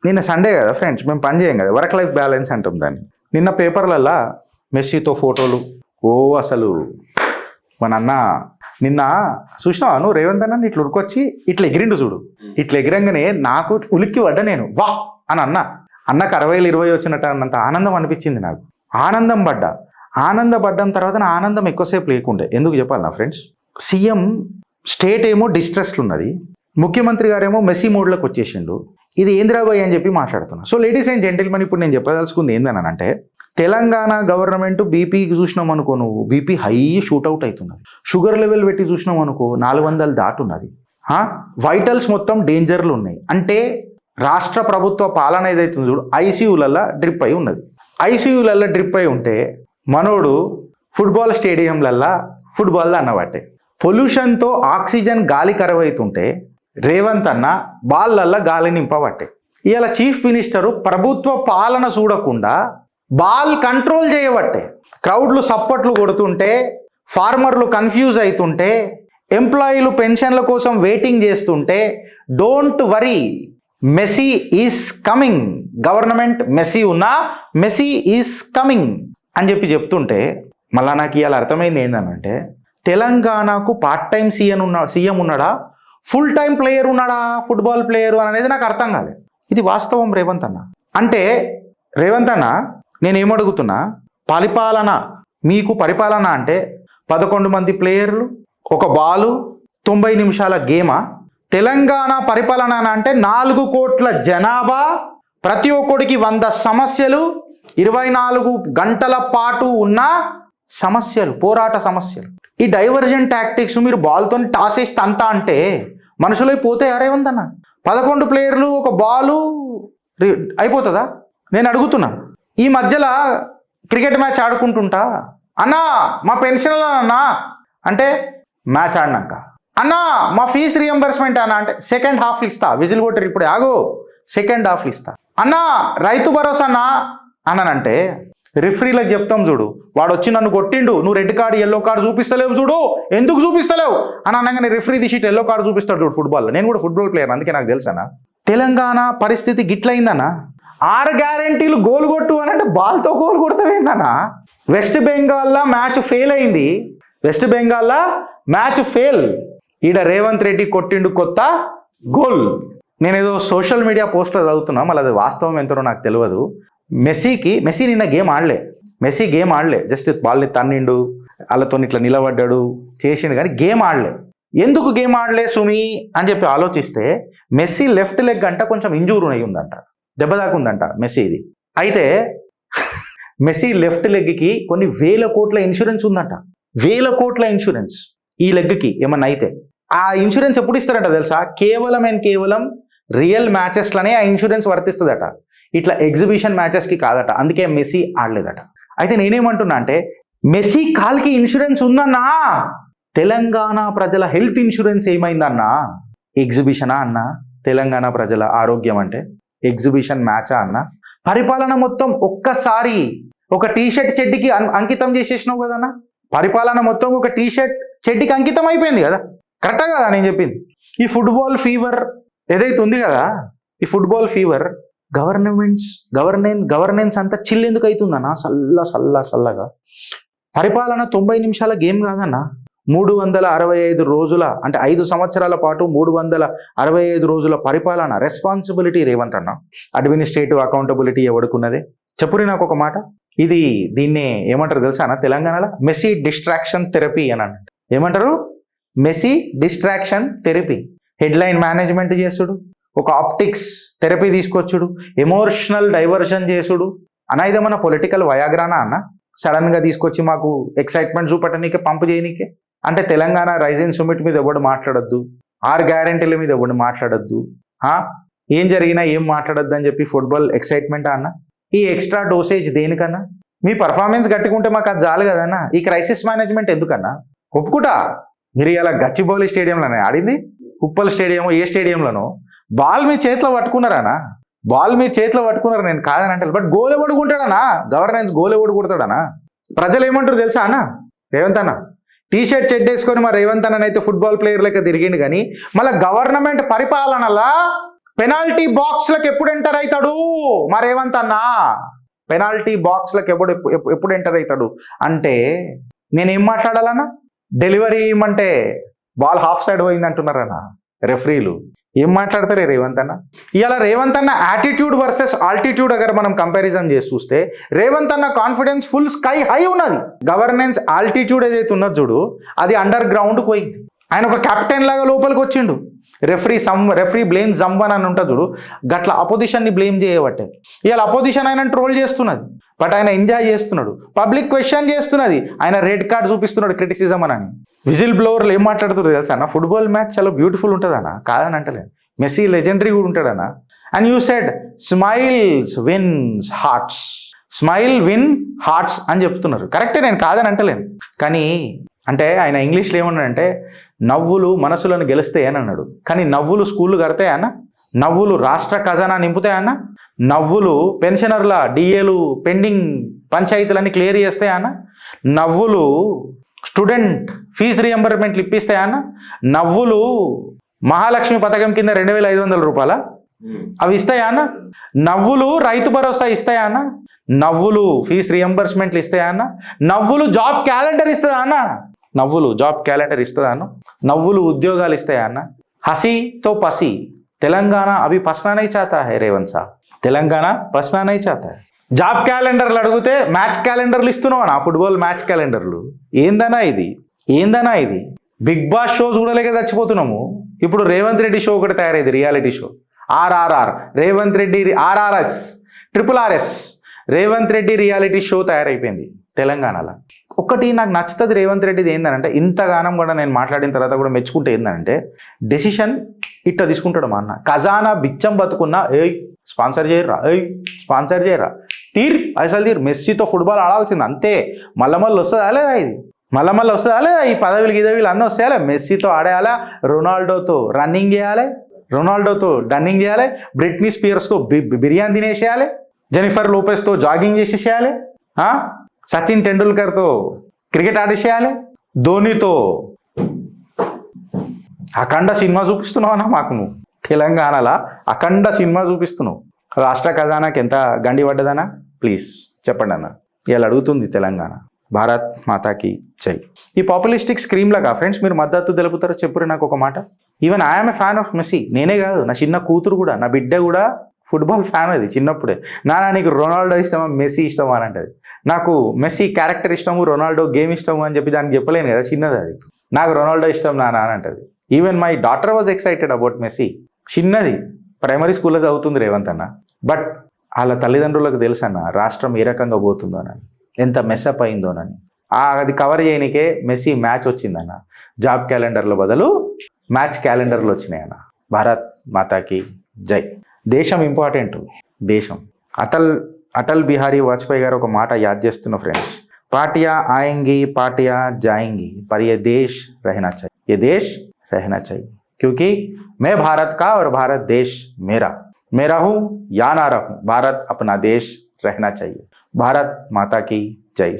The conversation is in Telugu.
నిన్న సండే కదా ఫ్రెండ్స్, మేము పని చేయం కదా, వర్క్ లైఫ్ బ్యాలెన్స్ అంటాం దాన్ని. నిన్న పేపర్లల్లా మెస్సీతో ఫోటోలు, అసలు మన అన్న నిన్న చూసినావా నువ్వు, రేవంత్ అన్న ఇట్లా ఉరికొచ్చి ఇట్లా ఎగిరిండు చూడు, ఇట్లా ఎగిరంగానే నాకు ఉలిక్కి పడ్డా, నేను వా అని అన్నకు 60-20 వచ్చినట్టు అన్నంత ఆనందం అనిపించింది నాకు. ఆనందపడ్డం తర్వాత నా ఆనందం ఎక్కువసేపు లేకుండే. ఎందుకు చెప్పాలి నా ఫ్రెండ్స్, సీఎం స్టేట్ ఏమో డిస్ట్రెస్లో ఉన్నది, ముఖ్యమంత్రి గారేమో మెస్సీ మోడ్లోకి వచ్చేసిండు. ఇది ఏంద్రాబాయ్ అని చెప్పి మాట్లాడుతున్నా. సో లేడీస్ అండ్ జెంటిల్మెన్, ఇప్పుడు నేను చెప్పదలుచుకుంది ఏందనంటే, తెలంగాణ గవర్నమెంట్ బీపీకి చూసినాం అనుకో, నువ్వు బీపీ హై షూట్అవుట్ అవుతున్నది. షుగర్ లెవెల్ పెట్టి చూసినాం అనుకో 400 దాటున్నది. వైటల్స్ మొత్తం డేంజర్లు ఉన్నాయి. అంటే రాష్ట్ర ప్రభుత్వ పాలన ఏదైతుంది చూడు, ఐసీయూలల్లో డ్రిప్ అయి ఉన్నది. ఐసీయూలల్లో డ్రిప్ అయి ఉంటే మనోడు ఫుట్బాల్ స్టేడియంలల్లో ఫుట్బాల్ అన్నబట్టే. పొల్యూషన్తో ఆక్సిజన్ గాలి కరువైతుంటే రేవంత్ అన్న బాల్లల్లో గాలి నింపబట్టే. ఇవాళ చీఫ్ మినిస్టరు ప్రభుత్వ పాలన చూడకుండా బాల్ కంట్రోల్ చేయబట్టే. క్రౌడ్లు సప్పట్లు కొడుతుంటే, ఫార్మర్లు కన్ఫ్యూజ్ అవుతుంటే, ఎంప్లాయీలు పెన్షన్ల కోసం వెయిటింగ్ చేస్తుంటే, don't worry Messi is coming, government Messi ఉన్నా మెస్సీ ఈజ్ కమింగ్ అని చెప్తుంటే, మళ్ళా నాకు ఇవాళ అర్థమైంది ఏంటంటే, తెలంగాణకు పార్ట్ టైం సీఎం ఉన్నాడా, ఫుల్ టైం ప్లేయర్ ఉన్నాడా, ఫుట్బాల్ ప్లేయరు అనేది నాకు అర్థం కాలేదు. ఇది వాస్తవం రేవంత్ అన్న. అంటే రేవంత్ అన్న, నేనేమడుగుతున్నా, మీకు పరిపాలన అంటే 11 మంది ప్లేయర్లు, ఒక బాలు, 90 నిమిషాల గేమా? తెలంగాణ పరిపాలన అంటే 4 కోట్ల జనాభా, ప్రతి ఒక్కడికి 100 సమస్యలు, 24 గంటల పాటు ఉన్న సమస్యలు, పోరాట సమస్యలు. ఈ డైవర్జన్ టాక్టిక్స్ మీరు బాల్తో టాస్ వేసి అంతా అంటే మనుషులై పోతాయి. రేవంత్ అన్న, 11 ప్లేయర్లు, ఒక బాలు అయిపోతుందా? నేను అడుగుతున్నా. ఈ మధ్యలో క్రికెట్ మ్యాచ్ ఆడుకుంటుంటా, అన్నా మా పెన్షన్లు అన్నా అంటే, మ్యాచ్ ఆడినాక అన్నా మా ఫీజు రియంబర్స్మెంట్ అన్నా అంటే, సెకండ్ హాఫ్లు ఇస్తా, విజిల్ కొట్టరు ఇప్పుడు ఆగో, సెకండ్ హాఫ్లు ఇస్తా. అన్నా రైతు భరోసా అన్నా అన్నానంటే, రిఫరీలకు చెప్తాం చూడు, వాడు వచ్చి నన్ను కొట్టిండు, నువ్వు రెడ్ కార్డు ఎల్లో కార్డు చూపిస్తలేవు చూడు, ఎందుకు చూపిస్తలేవు అని అనగానే రిఫరీ తీసి ఎల్లో కార్డు చూపిస్తాడు చూడు ఫుట్బాల్లో. నేను కూడా ఫుట్బాల్ ప్లేయర్, అందుకే నాకు తెలుసనా. తెలంగాణ పరిస్థితి గిట్లయిందన్నా. 6 గ్యారంటీలు గోల్ కొట్టు అని అంటే బాల్తో గోల్ కొడతావేందన్నా. వెస్ట్ బెంగాల్లో మ్యాచ్ ఫెయిల్ అయింది, వెస్ట్ బెంగాల్లో మ్యాచ్ ఫెయిల్, ఈడ రేవంత్ రెడ్డి కొట్టిండు కొత్త గోల్. నేను ఏదో సోషల్ మీడియా పోస్ట్లో చదువుతున్నా, మళ్ళీ అది వాస్తవం ఎంతనో నాకు తెలియదు. మెస్సీ నిన్న గేమ్ ఆడలే, జస్ట్ బాల్ని తన్నిండు, వాళ్ళతో ఇట్లా నిలబడ్డాడు, చేసిండు, కానీ గేమ్ ఆడలే. ఎందుకు గేమ్ ఆడలే సుమి అని చెప్పి ఆలోచిస్తే, మెస్సీ లెఫ్ట్ లెగ్ అంట కొంచెం ఇంజూర్ అయి ఉందంట, దెబ్బ దాకుందంట మెస్సీది. అయితే మెస్సీ లెఫ్ట్ లెగ్కి కొన్ని 1000 కోట్ల ఇన్సూరెన్స్ ఉందంట, 1000 కోట్ల ఇన్సూరెన్స్ ఈ లెగ్కి ఏమన్నా అయితే. ఆ ఇన్సూరెన్స్ ఎప్పుడు ఇస్తారంట తెలుసా? కేవలం రియల్ మ్యాచెస్లోనే ఆ ఇన్సూరెన్స్ వర్తిస్తుందట, ఇట్లా ఎగ్జిబిషన్ మ్యాచెస్కి కాదట. అందుకే మెస్సీ ఆడలేదట. అయితే నేనేమంటున్నా అంటే, మెస్సీ కాల్కి ఇన్సూరెన్స్ ఉందన్నా, తెలంగాణ ప్రజల హెల్త్ ఇన్సూరెన్స్ ఏమైందన్నా? ఎగ్జిబిషనా అన్నా? తెలంగాణ ప్రజల ఆరోగ్యం అంటే ఎగ్జిబిషన్ మ్యాచా అన్న? పరిపాలన మొత్తం ఒక్కసారి ఒక టీషర్ట్ చెడ్డికి అంకితం చేసేసినావు కదన్నా. పరిపాలన మొత్తం ఒక టీషర్ట్ చెడ్డికి అంకితం అయిపోయింది కదా, కరెక్టా కదా నేను చెప్పింది? ఈ ఫుట్బాల్ ఫీవర్ ఏదైతే ఉంది కదా, ఈ ఫుట్బాల్ ఫీవర్ గవర్నెన్స్ అంతా చిల్ ఎందుకు అవుతుందన్నా? సల్లగా పరిపాలన 90 నిమిషాల గేమ్ కాదన్నా, 365 రోజుల, అంటే 5 సంవత్సరాల పాటు 365 రోజుల పరిపాలన రెస్పాన్సిబిలిటీ రేవంత్ అన్న. Administrative accountability ఎవడుకున్నదే? చెప్పురి నాకు ఒక మాట. దీన్ని ఏమంటారు తెలుసా అన్న తెలంగాణలో? మెస్సీ డిస్ట్రాక్షన్ థెరపీ అని అంట. ఏమంటారు? Messi distraction therapy. Headline management చేసుడు, ఒక ఆప్టిక్స్ థెరపీ తీసుకొచ్చుడు, ఎమోషనల్ డైవర్షన్ చేసుడు అన్న. ఇదేమన్నా పొలిటికల్ వయాగ్రానా అన్న? సడన్గా తీసుకొచ్చి మాకు ఎక్సైట్మెంట్ చూపట్టనీకే, పంపు చేయనీకే. అంటే తెలంగాణ రైజింగ్ సమ్మిట్ మీద ఎవడు మాట్లాడొద్దు, 6 గ్యారెంటీల మీద ఎవడు మాట్లాడొద్దు, ఏం జరిగినా ఏం మాట్లాడొద్దు అని చెప్పి ఫుట్బాల్ ఎక్సైట్మెంట్ అన్న. ఈ ఎక్స్ట్రా డోసేజ్ దేనికన్నా? మీ పర్ఫార్మెన్స్ గట్టుకుంటే మాకు అది చాలు కదన్నా. ఈ క్రైసిస్ మేనేజ్మెంట్ ఎందుకన్నా? ఒప్పుకుంటా, మీరు ఇలా గచ్చిబౌలి స్టేడియంలోనే ఆడింది, ఉప్పల్ స్టేడియం, ఏ స్టేడియంలోనో బాల్ మీ చేతిలో పట్టుకున్నారనా? నేను కాదని అంటే, బట్ గోల్ ఎవడు కొడతాడనా? గవర్నెన్స్ గోల్ ఎవడు కొడతాడనా? ప్రజలు ఏమంటారు తెలుసా అన్న? రేవంత్ అన్న టీషర్ట్ చెడ్డేసుకొని మా రేవంత్ అన్న అయితే ఫుట్బాల్ ప్లేయర్ లెక్క తిరిగిండు, కానీ మళ్ళీ గవర్నమెంట్ పరిపాలనలా పెనాల్టీ బాక్స్లకు ఎప్పుడు ఎంటర్ అవుతాడు మా రేవంత్ అన్న? పెనాల్టీ బాక్స్లకు ఎప్పుడు ఎంటర్ అవుతాడు అంటే నేనేం మాట్లాడాలన్నా? డెలివరీ ఇవ్వమంటే బాల్ హాఫ్ సైడ్ పోయింది అంటున్నారన్న రెఫరీలు. ఏం మాట్లాడతారే రేవంత్ అన్న? ఇవాళ రేవంత్ అన్న యాటిట్యూడ్ వర్సెస్ ఆల్టిట్యూడ్ అగర్ మనం కంపారిజన్ చేసి చూస్తే రేవంత్ అన్న కాన్ఫిడెన్స్ ఫుల్ స్కై హై ఉన్నది. గవర్నెన్స్ ఆల్టిట్యూడ్ ఏదైతే ఉన్నది చూడు, అది అండర్ గ్రౌండ్కి పోయింది. ఆయన ఒక కెప్టెన్ లాగా లోపలికి వచ్చిండు. రెఫరీ బ్లేమ్ జంవన్ అని ఉంటుంది చూడు, గట్ల అపోజిషన్ని బ్లేమ్ చేయబట్టే ఇవాళ అపోజిషన్ ఆయన ట్రోల్ చేస్తున్నది. బట్ ఆయన ఎంజాయ్ చేస్తున్నాడు. పబ్లిక్ క్వశ్చన్ చేస్తున్నది, ఆయన రెడ్ కార్డ్ చూపిస్తున్నాడు క్రిటిసిజం అని. విజిల్ బ్లోవర్లు ఏం మాట్లాడుతున్నారు తెలుసా అన్న? ఫుట్బాల్ మ్యాచ్ చాలా బ్యూటిఫుల్ ఉంటుందన్న, కాదని అంటలేదు. మెస్సీ లెజెండరీ కూడా ఉంటాడన్న. And you said smiles wins hearts, smile win hearts అని చెప్తున్నారు. కరెక్టే, నేను కాదని అంటలేను. కానీ అంటే ఆయన ఇంగ్లీష్లో ఏమన్నాడంటే నవ్వులు మనసులను గెలుస్తాయి అని అన్నాడు. కానీ నవ్వులు స్కూళ్ళు కడతాయన్న? నవ్వులు రాష్ట్ర ఖజానా నింపుతాయన్న? నవ్వులు పెన్షనర్ల డిఏలు పెండింగ్ పంచాయతీలన్నీ క్లియర్ చేస్తాయన్న? నవ్వులు స్టూడెంట్ ఫీజు రియంబర్మెంట్లు ఇప్పిస్తాయన్న? నవ్వులు మహాలక్ష్మి పథకం కింద 2,500 రూపాయల అవి ఇస్తాయా అన్న? నవ్వులు రైతు భరోసా ఇస్తాయా అన్న? నవ్వులు ఫీజు రియంబర్స్మెంట్లు ఇస్తాయా అన్న? నవ్వులు జాబ్ క్యాలెండర్ ఇస్తుందా అన్న? నవ్వులు జాబ్ క్యాలెండర్ ఇస్తుందా అన్న? నవ్వులు ఉద్యోగాలు ఇస్తాయా అన్న? హసీతో పసి తెలంగాణ అవి పసనా నహీ చాతా హై రేవంత్ సాబ్, తెలంగాణ పసనా నహీ చాతా హై. జాబ్ క్యాలెండర్లు అడిగితే మ్యాచ్ క్యాలెండర్లు ఇస్తున్నావు అన్న, ఫుట్బాల్ మ్యాచ్ క్యాలెండర్లు. ఏందన్నా ఇది? ఏందన్నా ఇది? బిగ్ బాస్ షో చూడలేక చచ్చిపోతున్నాము. ఇప్పుడు రేవంత్ రెడ్డి షో ఒకటి తయారైంది, reality show RRR, Revanth Reddy RRS, RRS Revanth Reddy reality show తయారైపోయింది తెలంగాణలో. ఒకటి నాకు నచ్చుతుంది రేవంత్ రెడ్డిది ఏంటంటే, ఇంతగానం కూడా నేను మాట్లాడిన తర్వాత కూడా మెచ్చుకుంటే ఏంటంటే డెసిషన్ ఇట్లా తీసుకుంటాడు మా అన్న. ఖజానా బిచ్చం బతుకున్నా స్పాన్సర్ చేయరా, స్పాన్సర్ చేయరా, అసలు మెస్సీతో ఫుట్బాల్ ఆడాల్సింది అంతే. మళ్ళీ వస్తుందా లేదా ఇది? మళ్ళీ వస్తుందా లేదా? ఈ పదవిలు గిదవిలు అన్నీ వస్తాయాలా? మెస్సీతో ఆడేయాలా, రొనాల్డోతో రన్నింగ్ చేయాలి, రొనాల్డోతో డన్నింగ్ చేయాలి, బ్రిట్నీ స్పియర్స్తో బిర్యానీ తినేసేయాలి, జెనిఫర్ లోపెస్తో జాగింగ్ చేసేసేయాలి, సచిన్ టెండూల్కర్తో క్రికెట్ ఆడేసేయాలి, ధోనితో అఖండ సినిమా చూపిస్తున్నావు అన్న మాకు. నువ్వు తెలంగాణలో అఖండ సినిమా చూపిస్తున్నావు. రాష్ట్ర ఖజానాకి ఎంత గండి పడ్డదనా? ప్లీజ్ చెప్పండి అన్న. ఇలా అడుగుతుంది తెలంగాణ. భారత్ మాతాకి జై. ఈ పాపులిస్టిక్ స్క్రీమ్లాగా ఫ్రెండ్స్ మీరు మద్దతు తెలుపుతారో చెప్పురు నాకు ఒక మాట. Even I'm a fan of Messi. నేనే కాదు, నా చిన్న కూతురు కూడా, నా బిడ్డ కూడా ఫుట్బాల్ ఫ్యాన్. అది చిన్నప్పుడే నాన్న నీకు రొనాల్డో ఇష్టమా మెస్సీ ఇష్టమా అని అంటది. నాకు మెస్సీ క్యారెక్టర్ ఇష్టము, రొనాల్డో గేమ్ ఇష్టము అని చెప్పి దానికి చెప్పలేను కదా, చిన్నది అది. నాకు రొనాల్డో ఇష్టం నాన్న అని అంటది. Even my daughter was excited about Messi. చిన్నది, ప్రైమరీ స్కూల్లో చదువుతుంది రేవంత్ అన్న. బట్ వాళ్ళ తల్లిదండ్రులకు తెలుసన్న రాష్ట్రం ఏ రకంగా పోతుందోనని, ఎంత మెస్అప్ అయిందోనని. అది కవర్ చేయనికే మెస్సీ మ్యాచ్ వచ్చిందన్న. జాబ్ క్యాలెండర్ల బదులు మ్యాచ్ క్యాలెండర్లు వచ్చినాయన్న. భారత్ మాతాకి జై. దేశం ఇంపార్టెంట్. దేశం అటల్ బిహారీ వాజ్పేయి గారు ఒక మాట యాద్ చేస్తున్న ఫ్రెండ్స్. పార్టియా ఆయేంగి పార్టియా జాయేంగి पर ये देश रहना चाहिए, ये देश रहना चाहिए क्योंकि मैं भारत का और भारत देश मेरा, मैं रहूं या ना रहूं, भारत अपना देश रहना चाहिए. भारत माता की जय.